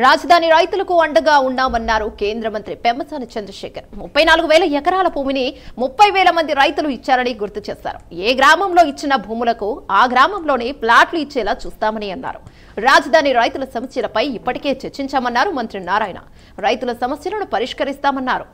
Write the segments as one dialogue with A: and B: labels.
A: రాజధాని రైతులకు అండగా ఉన్నామన్నారు కేంద్ర మంత్రి పెమ్మసాని చంద్రశేఖర్. 34,000 ఎకరాల భూమిని 30,000 మంది రైతులు ఇచ్చారని గుర్తు చేశారు. ఏ గ్రామంలో ఇచ్చిన భూములకు ఆ గ్రామంలోనే ప్లాట్లు ఇచ్చేలా చూస్తామని అన్నారు. రాజధాని రైతుల సమస్యలపై ఇప్పటికే చర్చించామన్నారు మంత్రి నారాయణ. రైతుల సమస్యలను పరిష్కరిస్తామన్నారు.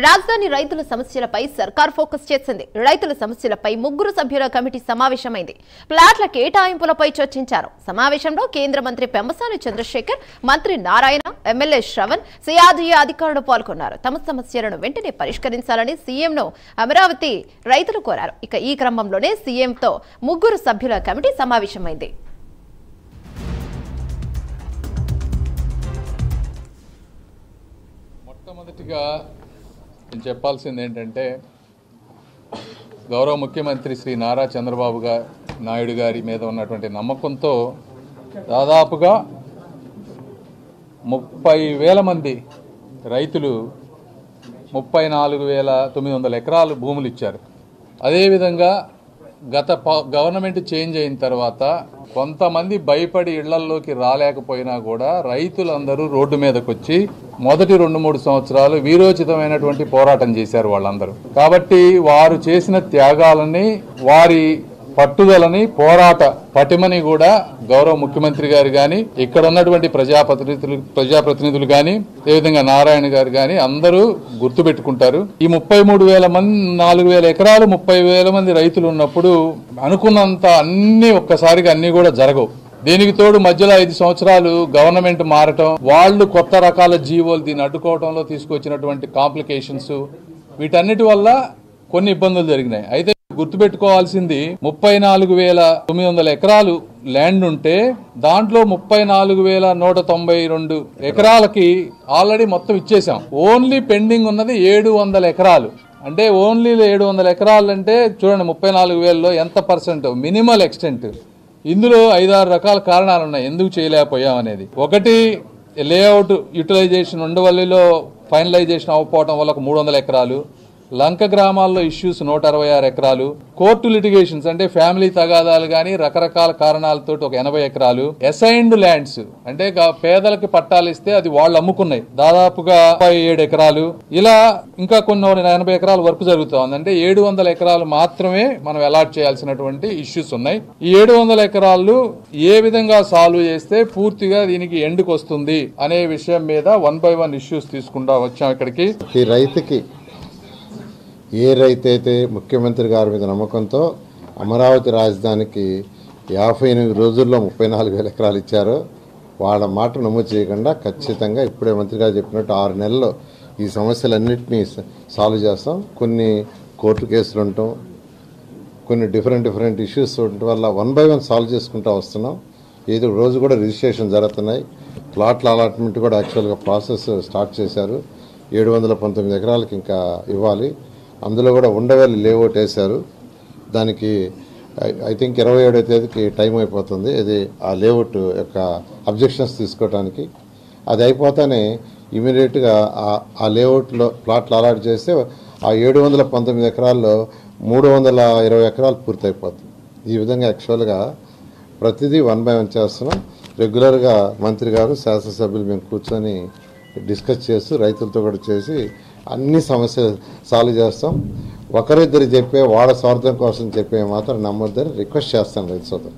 A: రాజధాని రైతుల సమస్యలపై సర్కార్ ఫోకస్ చేసింది. రైతుల సమస్యలపై 3 సభ్యుల కమిటీ సమావేశమైంది. ప్లాట్ల కేటాయింపులపై చర్చించారు. సమావేశంలో కేంద్ర మంత్రి పెమ్మసాని చంద్రశేఖర్, మంత్రి నారాయణ, ఎమ్మెల్యే శ్రవణ్, సిఆర్డీఏ అధికారులు పాల్గొన్నారు. తమ సమస్యలను వెంటనే పరిష్కరించాలని సీఎంను అమరావతి రైతులు కోరారు. ఇక ఈ క్రమంలోనే సీఎంతో 3 సభ్యుల కమిటీ సమావేశమైంది.
B: మొట్టమొదటిగా నేను చెప్పాల్సింది ఏంటంటే, గౌరవ ముఖ్యమంత్రి శ్రీ నారా చంద్రబాబు నాయుడు గారి మీద ఉన్నటువంటి నమ్మకంతో దాదాపుగా 30,000 మంది రైతులు 34,900 ఎకరాలు భూములు ఇచ్చారు. అదేవిధంగా గత గవర్నమెంట్ చేంజ్ అయిన తర్వాత కొంతమంది భయపడి ఇళ్లల్లోకి రాలేకపోయినా కూడా రైతులందరూ రోడ్డు మీదకి వచ్చి మొదటి 2-3 సంవత్సరాలు వీరోచితమైనటువంటి పోరాటం చేశారు వాళ్ళందరూ. కాబట్టి వారు చేసిన త్యాగాలని, వారి పట్టుదలని, పోరాట పటిమని కూడా గౌరవ ముఖ్యమంత్రి గారు గాని, ఇక్కడ ఉన్నటువంటి ప్రజాప్రతినిధులు గాని, అదేవిధంగా నారాయణ గారు గాని అందరూ గుర్తుపెట్టుకుంటారు. ఈ 4,000 ఎకరాలు 30,000 మంది రైతులు ఉన్నప్పుడు అనుకున్నంత ఒక్కసారిగా అన్ని కూడా జరగవు. దీనికి తోడు మధ్యలో 5 సంవత్సరాలు గవర్నమెంట్ మారటం, వాళ్ళు కొత్త రకాల జీవోలు దీన్ని అడ్డుకోవడంలో తీసుకొచ్చినటువంటి కాంప్లికేషన్స్, వీటన్నిటి వల్ల కొన్ని ఇబ్బందులు జరిగినాయి. అయితే గుర్తుపెట్టుకోవాల్సింది 34,900 ఎకరాలు ల్యాండ్ ఉంటే దాంట్లో 34,192 ఎకరాలకి ఆల్రెడీ మొత్తం ఇచ్చేసాం. ఓన్లీ పెండింగ్ ఉన్నది 700 ఎకరాలు. అంటే ఓన్లీ 700 ఎకరాలు అంటే చూడండి 34,000లో ఎంత పర్సెంట్, మినిమల్ ఎక్స్టెంట్. ఇందులో 5-6 రకాల కారణాలు ఉన్నాయి ఎందుకు చేయలేకపోయాం అనేది. ఒకటి, లేఅవుట్ యూటిలైజేషన్ ఉండవల్లిలో ఫైనలైజేషన్ అవ్వకపోవడం వల్ల 300 ఎకరాలు, లంక గ్రామాల్లో ఇష్యూస్ 166 ఎకరాలు, కోర్టు లిటిగేషన్స్ అంటే ఫ్యామిలీ తగాదాలు గాని రకరకాల కారణాలతో ఒక 80 ఎకరాలు, అసైన్డ్ ల్యాండ్స్ అంటే పేదలకి పట్టాలు ఇస్తే అది వాళ్ళు అమ్ముకున్నాయి దాదాపుగా 57 ఎకరాలు. ఇలా ఇంకా కొన్ని 80 ఎకరాల వర్క్ జరుగుతోంది. అంటే 700 ఎకరాలు మాత్రమే మనం అలాట్ చేయాల్సినటువంటి ఇష్యూస్ ఉన్నాయి. ఈ 700 ఎకరాలు ఏ విధంగా సాల్వ్ చేస్తే పూర్తిగా దీనికి ఎండ్కి వస్తుంది అనే విషయం మీద 1 by 1 ఇష్యూస్ తీసుకుంటా వచ్చాం ఇక్కడికి.
C: ఈ రైతుకి ఏ రైతు అయితే ముఖ్యమంత్రి గారి మీద నమ్మకంతో అమరావతి రాజధానికి 58 రోజుల్లో 34,000 ఎకరాలు ఇచ్చారో వాళ్ళ మాట నమోదు చేయకుండా ఖచ్చితంగా ఇప్పుడే మంత్రి గారు చెప్పినట్టు 6 నెలల్లో ఈ సమస్యలన్నింటినీ సాల్వ్ చేస్తాం. కొన్ని కోర్టు కేసులు ఉండటం, కొన్ని డిఫరెంట్ ఇష్యూస్ ఉండటం వల్ల 1 by 1 సాల్వ్ చేసుకుంటూ వస్తున్నాం. ఏదో రోజు కూడా రిజిస్ట్రేషన్ జరుగుతున్నాయి. ప్లాట్ల అలాట్మెంట్ కూడా యాక్చువల్గా ప్రాసెస్ స్టార్ట్ చేశారు. 719 ఎకరాలకి ఇంకా ఇవ్వాలి. అందులో కూడా ఉండవల్లి లేఅవుట్ వేశారు. దానికి ఐ థింక్ 27వ తేదీకి టైం అయిపోతుంది. ఇది ఆ లేఅవుట్ యొక్క అబ్జెక్షన్స్ తీసుకోవడానికి. అది అయిపోతానే ఇమీడియట్గా ఆ లేఅవుట్లో ప్లాట్లు అలాట్ చేస్తే ఆ 719 ఎకరాల్లో 320 ఎకరాలు పూర్తయిపోతుంది. ఈ విధంగా యాక్చువల్గా ప్రతిదీ 1 by 1 చేస్తున్నాం. రెగ్యులర్గా మంత్రి గారు, శాసనసభ్యులు మేము కూర్చొని డిస్కస్ చేస్తూ రైతులతో కూడా చేసి అన్ని సమస్యలు సాల్వ్ చేస్తాం. ఒకరిద్దరు చెప్పే వాళ్ళ స్వార్థం కోసం చెప్పే మాత్రం నమ్మొద్దని రిక్వెస్ట్ చేస్తాను రైతు సోదరు.